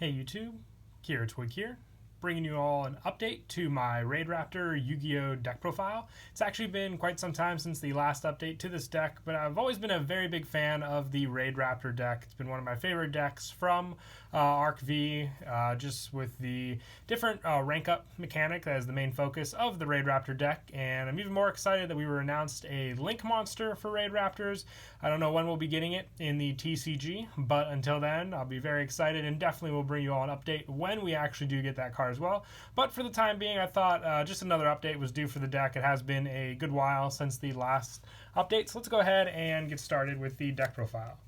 Hey YouTube, Kira Twig here, bringing you all an update to my Raidraptor Yugioh deck profile. It's actually been quite some time since the last update to this deck, but I've always been a very big fan of the Raidraptor deck. It's been one of my favorite decks from Arc V, just with the different rank up mechanic that is the main focus of the Raidraptor deck, and I'm even more excited that we were announced a Link monster for Raidraptors. I don't know when we'll be getting it in the TCG, but until then, I'll be very excited and definitely will bring you all an update when we actually do get that card as well. But for the time being, I thought just another update was due for the deck. It has been a good while since the last update, so let's go ahead and get started with the deck profile.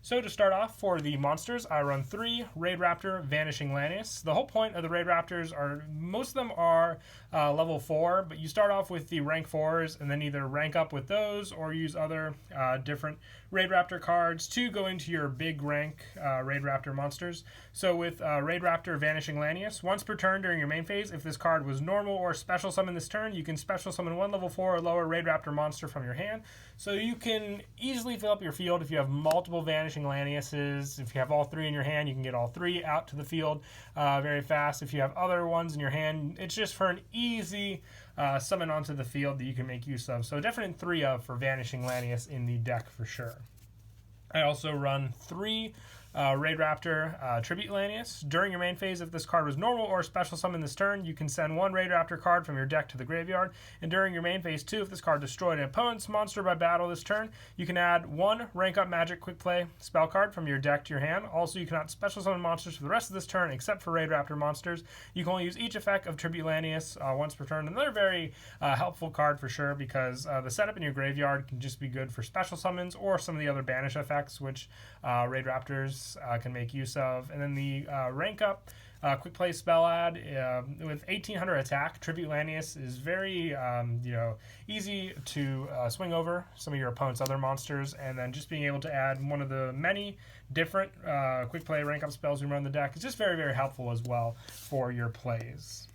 So to start off, for the monsters, I run 3 Raidraptor Vanishing Lanius. The whole point of the Raidraptors are, most of them are level 4, but you start off with the rank 4s and then either rank up with those or use other different Raidraptor cards to go into your big rank Raidraptor monsters. So with Raidraptor Vanishing Lanius, once per turn during your main phase, if this card was normal or special summon this turn, you can special summon one level 4 or lower Raidraptor monster from your hand. So you can easily fill up your field if you have multiple Vanishing Laniuses. If you have all 3 in your hand, you can get all 3 out to the field very fast. If you have other ones in your hand, it's just for an easy summon onto the field that you can make use of. So definite 3 of for Vanishing Lanius in the deck for sure. I also run 3 Raidraptor Tribute Lanius. During your main phase, if this card was normal or special summon this turn, you can send 1 Raidraptor card from your deck to the graveyard. And during your main phase 2, if this card destroyed an opponent's monster by battle this turn, you can add 1 Rank Up Magic Quick Play spell card from your deck to your hand. Also, you cannot special summon monsters for the rest of this turn except for Raidraptor monsters. You can only use each effect of Tribute Lanius once per turn. Another very helpful card for sure, because the setup in your graveyard can just be good for special summons or some of the other banish effects which Raidraptors can make use of. And then the rank up quick play spell add with 1800 attack. Tribute Lanius is very easy to swing over some of your opponent's other monsters, and then just being able to add one of the many different quick play rank up spells we run the deck is just very, very helpful as well for your plays.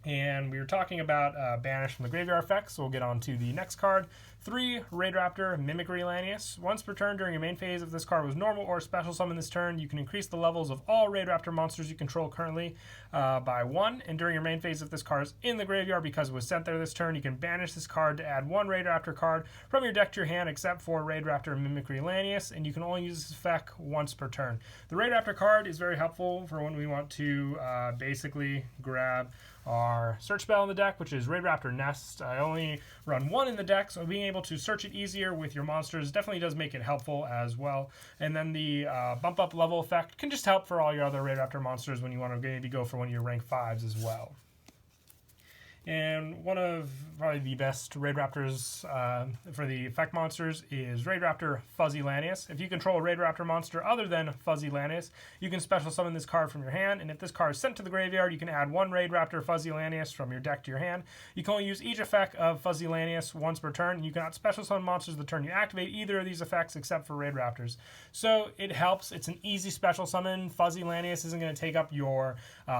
And we were talking about banish from the graveyard effects, so we'll get on to the next card. 3 Raidraptor Mimicry Lanius. Once per turn during your main phase, if this card was normal or special summon this turn, you can increase the levels of all Raidraptor monsters you control currently by 1. And during your main phase, if this card is in the graveyard because it was sent there this turn, you can banish this card to add 1 Raidraptor card from your deck to your hand except for Raidraptor Mimicry Lanius, and you can only use this effect once per turn. The Raidraptor card is very helpful for when we want to basically grab our search spell in the deck, which is Raidraptor Nest. I only run 1 in the deck, so being able to search it easier with your monsters definitely does make it helpful as well. And then the bump up level effect can just help for all your other Raidraptor monsters when you want to maybe go for one of your rank 5s as well. And one of probably the best Raidraptors for the effect monsters is Raidraptor Fuzzy Lanius. If you control a Raidraptor monster other than Fuzzy Lanius, you can special summon this card from your hand, and if this card is sent to the graveyard, you can add 1 Raidraptor Fuzzy Lanius from your deck to your hand. You can only use each effect of Fuzzy Lanius once per turn, and you cannot special summon monsters the turn you activate either of these effects except for Raidraptors. So it helps. It's an easy special summon. Fuzzy Lanius isn't going to take up your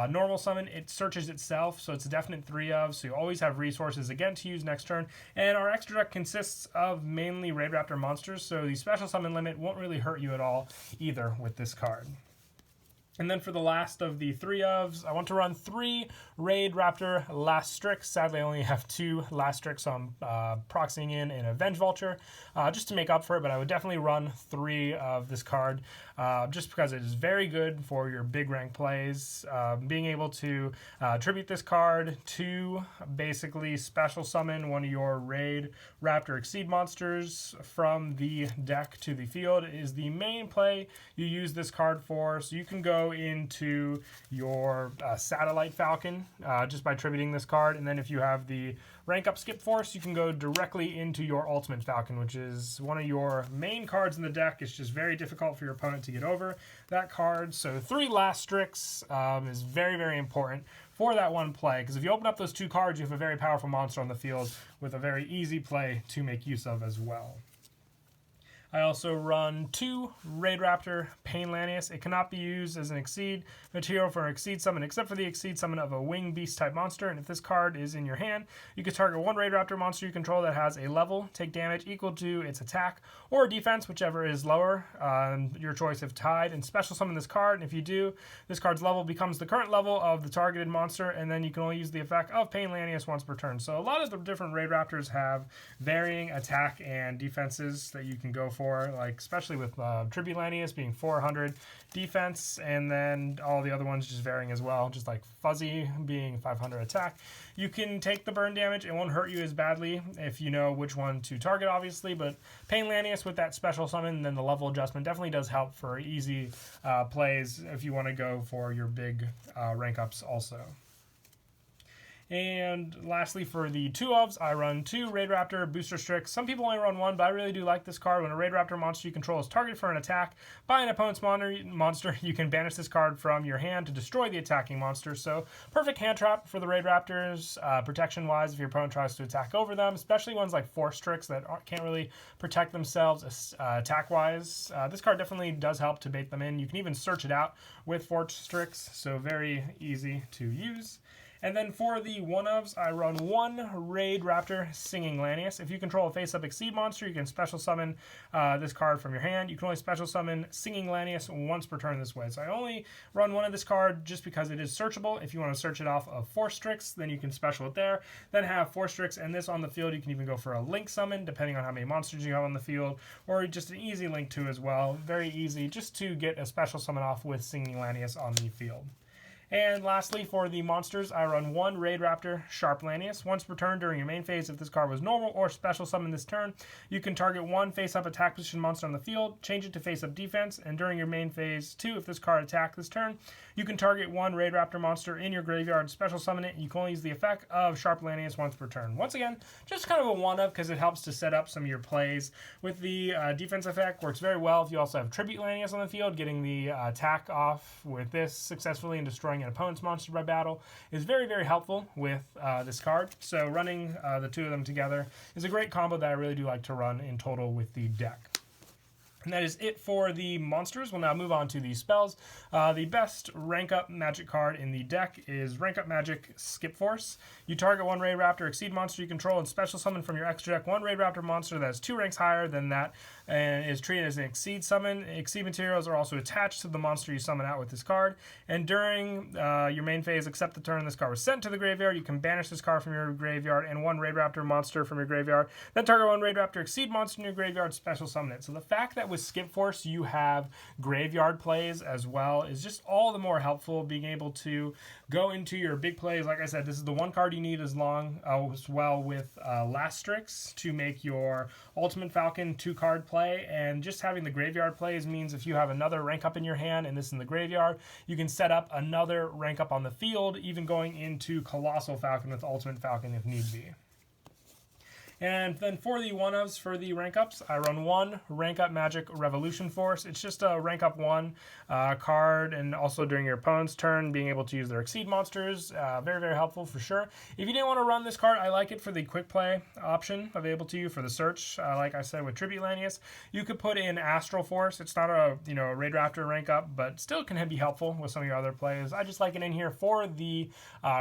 normal summon. It searches itself, so it's a definite 3 of. So you always have resources again to use next turn. And our extra deck consists of mainly Raidraptor monsters, so the special summon limit won't really hurt you at all either with this card. And then for the last of the 3 ofs, I want to run 3 Raidraptor Lastrix. Sadly, I only have 2 Lastrix, so I'm proxying in an Avenge Vulture just to make up for it, but I would definitely run 3 of this card just because it is very good for your big rank plays. Being able to tribute this card to basically special summon one of your Raidraptor Exceed monsters from the deck to the field is the main play you use this card for. So you can go into your Satellite Falcon just by tributing this card, and then if you have the rank up Skip Force, you can go directly into your Ultimate Falcon, which is one of your main cards in the deck. It's just very difficult for your opponent to get over that card. So 3 Lastrix is very, very important for that one play, because if you open up those 2 cards, you have a very powerful monster on the field with a very easy play to make use of as well. I also run 2 Raidraptor Pain Lanius. It cannot be used as an Exceed material for an Exceed summon except for the Exceed summon of a Wing Beast type monster. And if this card is in your hand, you can target 1 Raidraptor monster you control that has a level, take damage equal to its attack or defense, whichever is lower. Your choice if tied, and special summon this card. And if you do, this card's level becomes the current level of the targeted monster, and then you can only use the effect of Pain Lanius once per turn. So a lot of the different Raidraptors have varying attack and defenses that you can go for, like especially with Tribute Lanius being 400 defense, and then all the other ones just varying as well, just like Fuzzy being 500 attack. You can take the burn damage. It won't hurt you as badly if you know which one to target, obviously, but Pain Lanius with that special summon and then the level adjustment definitely does help for easy plays if you want to go for your big rank ups also. And lastly, for the 2-ofs, I run 2 Raidraptor Booster Strix. Some people only run 1, but I really do like this card. When a Raidraptor monster you control is targeted for an attack by an opponent's monster, you can banish this card from your hand to destroy the attacking monster. So perfect hand trap for the Raidraptors, protection-wise, if your opponent tries to attack over them, especially ones like Force Strix that can't really protect themselves attack-wise. This card definitely does help to bait them in. You can even search it out with Force Strix, so very easy to use. And then for the 1-ofs, I run 1 Raidraptor Singing Lanius. If you control a face-up Exceed monster, you can special summon this card from your hand. You can only special summon Singing Lanius once per turn this way. So I only run 1 of this card just because it is searchable. If you want to search it off of Force Strix, then you can special it there. Then have Force Strix and this on the field. You can even go for a Link summon, depending on how many monsters you have on the field, or just an easy Link 2 as well. Very easy just to get a special summon off with Singing Lanius on the field. And lastly, for the monsters, I run 1 Raidraptor Sharp Lanius. Once per turn during your main phase, if this card was normal or special summon this turn, you can target 1 face-up attack position monster on the field, change it to face-up defense, and during your main phase 2, if this card attacked this turn, you can target 1 Raidraptor monster in your graveyard, special summon it, and you can only use the effect of Sharp Lanius once per turn. Once again, just kind of a one-up because it helps to set up some of your plays. With the defense effect, works very well if you also have Tribute Lanius on the field. Getting the attack off with this successfully and destroying an opponent's monster by battle is very, very helpful with this card. So running the 2 of them together is a great combo that I really do like to run in total with the deck. And that is it for the monsters. We'll now move on to the spells. The best rank up magic card in the deck is Rank Up Magic Skip Force. You target 1 Raidraptor Exceed monster you control and special summon from your extra deck 1 Raidraptor monster that is 2 ranks higher than that and is treated as an Exceed summon. Exceed materials are also attached to the monster you summon out with this card. And during your main phase, except the turn this card was sent to the graveyard, you can banish this card from your graveyard and 1 Raidraptor monster from your graveyard. Then target 1 Raidraptor Exceed monster in your graveyard, special summon it. So the fact that with Skip Force you have graveyard plays as well is just all the more helpful, being able to go into your big plays. Like I said, this is the one card you need as well with Last Strix to make your Ultimate Falcon 2-card play, and just having the graveyard plays means if you have another rank up in your hand and this in the graveyard, you can set up another rank up on the field, even going into Colossal Falcon with Ultimate Falcon if need be. And then for the 1-ofs, for the rank ups, I run 1 Rank Up Magic Revolution Force. It's just a rank up 1 card, and also during your opponent's turn, being able to use their Exceed monsters. Very, very helpful for sure. If you didn't want to run this card, I like it for the quick play option available to you for the search. Like I said with Tribute Lanius, you could put in Astral Force. It's not a Raidraptor rank up, but still can be helpful with some of your other plays. I just like it in here for the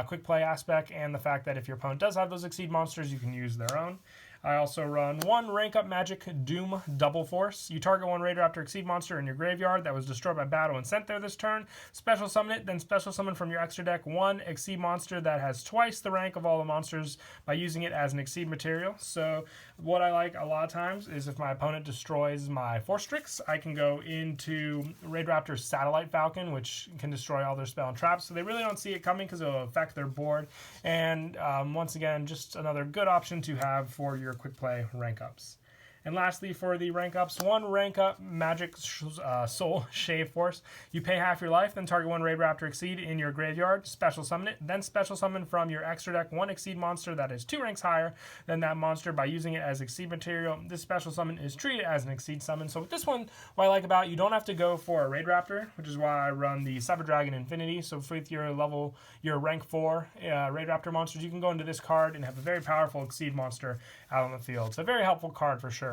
quick play aspect and the fact that if your opponent does have those Exceed monsters, you can use their own. I also run 1 Rank Up Magic Doom Double Force. You target 1 Raidraptor Exceed monster in your graveyard that was destroyed by battle and sent there this turn. Special summon it, then special summon from your extra deck 1 Exceed monster that has twice the rank of all the monsters by using it as an Exceed material. So what I like a lot of times is if my opponent destroys my Force Strix, I can go into Raidraptor's Satellite Falcon, which can destroy all their spell and traps. So they really don't see it coming because it will affect their board. And once again, just another good option to have for your quick play rank ups. And lastly, for the rank ups, 1 Rank Up Magic Soul Shave Force. You pay half your life, then target 1 Raidraptor Exceed in your graveyard, special summon it, then special summon from your extra deck 1 Exceed monster that is 2 ranks higher than that monster by using it as Exceed material. This special summon is treated as an Exceed summon. So with this one, what I like about it, you don't have to go for a Raidraptor, which is why I run the Cyber Dragon Infinity. So with your rank 4 Raidraptor monsters, you can go into this card and have a very powerful Exceed monster out on the field. So a very helpful card for sure.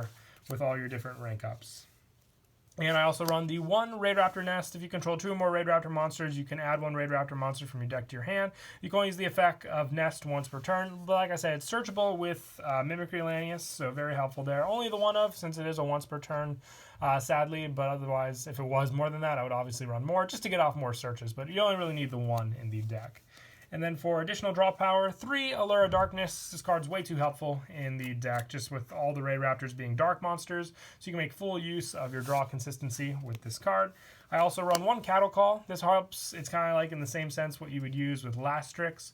with all your different rank ups. And I also run the one Raidraptor nest. If you control 2 or more Raidraptor monsters, you can add 1 Raidraptor monster from your deck to your hand. You can only use the effect of nest once per turn. But like I said, it's searchable with Mimicry Lanius, so very helpful there. Only the one of, since it is a once per turn, sadly. But otherwise, if it was more than that, I would obviously run more just to get off more searches. But you only really need the one in the deck. And then for additional draw power, 3 Allure of Darkness. This card's way too helpful in the deck, just with all the Raidraptors being dark monsters, so you can make full use of your draw consistency with this card. I also run 1 Cattle Call. This helps. It's kind of like in the same sense what you would use with Lastrix,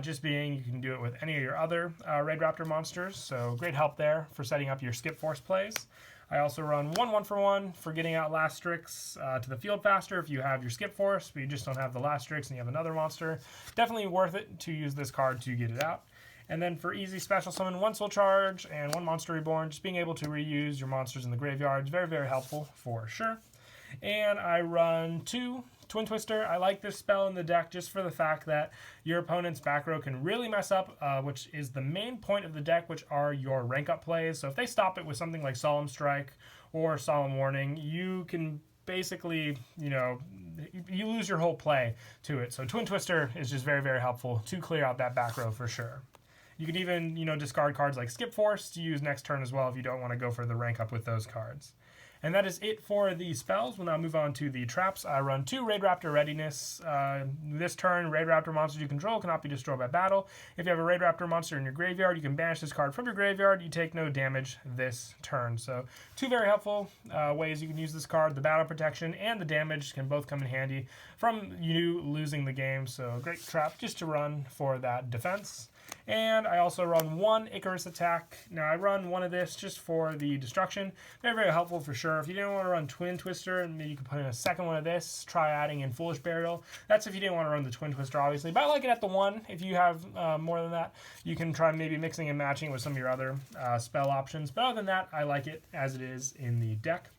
just being you can do it with any of your other Raidraptor monsters, so great help there for setting up your Skip Force plays. I also run 1/1-for-1 for getting out Lastrix to the field faster if you have your Skip Force, but you just don't have the Lastrix and you have another monster. Definitely worth it to use this card to get it out. And then for easy special summon, 1 Soul Charge and 1 Monster Reborn. Just being able to reuse your monsters in the graveyard is very, very helpful for sure. And I run 2 Twin Twister. I like this spell in the deck just for the fact that your opponent's back row can really mess up, which is the main point of the deck, which are your rank up plays. So if they stop it with something like Solemn Strike or Solemn Warning, you can basically, you lose your whole play to it. So Twin Twister is just very, very helpful to clear out that back row for sure. You can even, discard cards like Skip Force to use next turn as well if you don't want to go for the rank up with those cards. And that is it for the spells. We'll now move on to the traps. I run 2 Raidraptor Readiness. This turn, Raidraptor monsters you control cannot be destroyed by battle. If you have a Raidraptor monster in your graveyard, you can banish this card from your graveyard. You take no damage this turn. So 2 very helpful ways you can use this card. The battle protection and the damage can both come in handy from you losing the game. So great trap just to run for that defense. And I also run 1 Icarus Attack. Now I run 1 of this just for the destruction. Very, very helpful for sure. If you didn't want to run Twin Twister, and maybe you could put in a second one of this, try adding in Foolish Burial. That's if you didn't want to run the Twin Twister, obviously. But I like it at the 1. If you have more than that, you can try maybe mixing and matching with some of your other spell options. But other than that, I like it as it is in the deck.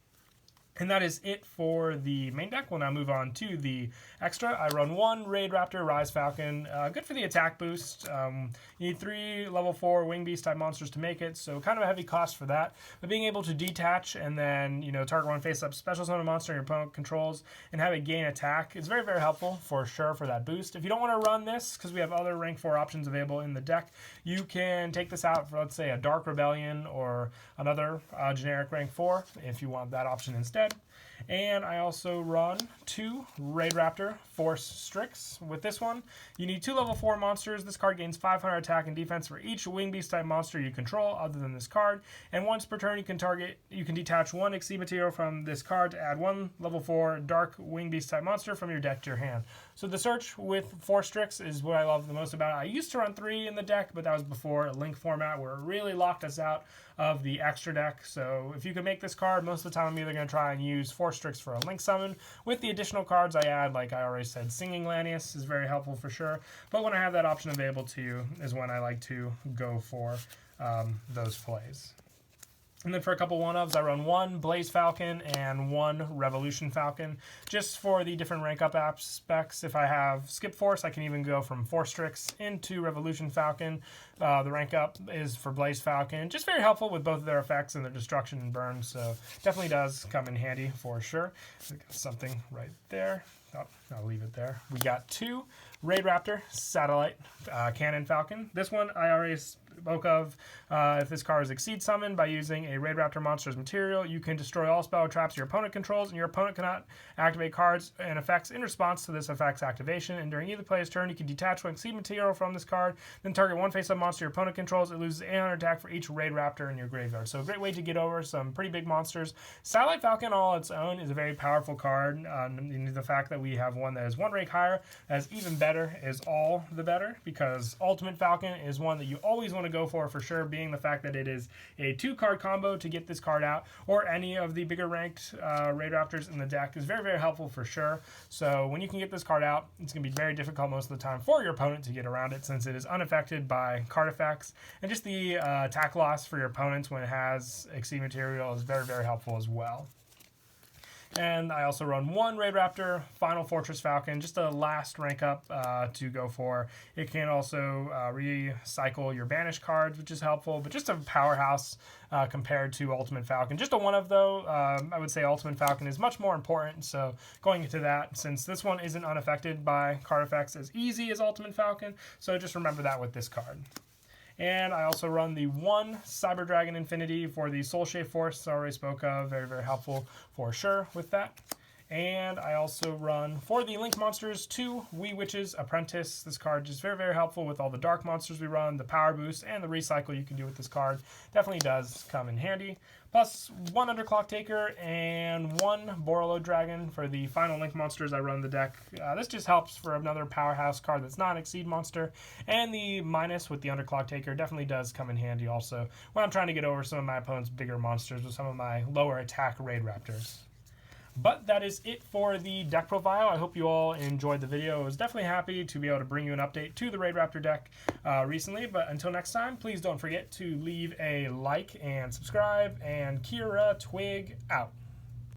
And that is it for the main deck. We'll now move on to the extra. I run 1 Raidraptor Rise Falcon. Good for the attack boost. You need 3 level 4 Wing Beast type monsters to make it, so kind of a heavy cost for that. But being able to detach and then target 1 face up special summon monster your opponent controls and have it gain attack is very, very helpful for sure for that boost. If you don't want to run this, because we have other rank 4 options available in the deck, you can take this out for, let's say, a Dark Rebellion or another generic rank 4 if you want that option instead. And I also run 2 Raidraptor Force Strix. With this one, you need 2 level 4 monsters. This card gains 500 attack and defense for each Wing Beast type monster you control other than this card. And once per turn, you can detach 1 Exceed material from this card to add 1 level 4 Dark Wing Beast type monster from your deck to your hand. So the search with 4 Strix is what I love the most about it. I used to run 3 in the deck, but that was before a link format where it really locked us out of the extra deck. So if you can make this card, most of the time I'm either going to try and use 4 Strix for a link summon. With the additional cards I add, like I already said, Singing Lanius is very helpful for sure. But when I have that option available to you is when I like to go for those plays. And then for a couple one-ofs, I run 1 Blaze Falcon and 1 Revolution Falcon, just for the different rank up aspects. If I have Skip Force, I can even go from 4 Strix into Revolution Falcon. The rank up is for Blaze Falcon. Just very helpful with both of their effects and their destruction and burn, so definitely does come in handy for sure. Something right there. Oh, I'll leave it there. We got 2 Raidraptor Satellite Cannon Falcon. This one I already spoke of. If this card is Exceed summoned by using a Raidraptor monster's material, you can destroy all spell or traps your opponent controls, and your opponent cannot activate cards and effects in response to this effect's activation. And during either player's turn, you can detach one Exceed material from this card, then target 1 face-up monster your opponent controls. It loses 800 attack for each Raidraptor in your graveyard. So a great way to get over some pretty big monsters. Satellite Falcon all on its own is a very powerful card. The fact that we have one that is 1 rank higher, that is even better, is all the better, because Ultimate Falcon is one that you always want to go for sure, being the fact that it is a 2-card combo to get this card out, or any of the bigger ranked Raidraptors in the deck is very, very helpful for sure. So when you can get this card out, it's going to be very difficult most of the time for your opponent to get around it, since it is unaffected by card effects, and just the attack loss for your opponents when it has Exceed material is very, very helpful as well. And I also run one Raidraptor, Final Fortress Falcon, just a last rank up to go for. It can also recycle your banish cards, which is helpful, but just a powerhouse compared to Ultimate Falcon. Just a one of though, I would say Ultimate Falcon is much more important, so going into that, since this one isn't unaffected by card effects as easy as Ultimate Falcon, so just remember that with this card. And I also run the one Cyber Dragon Infinity for the Soul Shave Force I already spoke of. Very, very helpful for sure with that. And I also run, for the Link monsters, 2 Wee Witch's Apprentice. This card is very, very helpful with all the dark monsters we run, the power boost, and the recycle you can do with this card. Definitely does come in handy. Plus 1 Underclock Taker and 1 Borolo Dragon for the final Link monsters I run the deck. This just helps for another powerhouse card that's not an Exceed monster. And the minus with the Underclock Taker definitely does come in handy also when I'm trying to get over some of my opponent's bigger monsters with some of my lower attack Raidraptors. But that is it for the deck profile. I hope you all enjoyed the video. I was definitely happy to be able to bring you an update to the Raidraptor deck recently. But until next time, please don't forget to leave a like and subscribe. And Kira Twig out.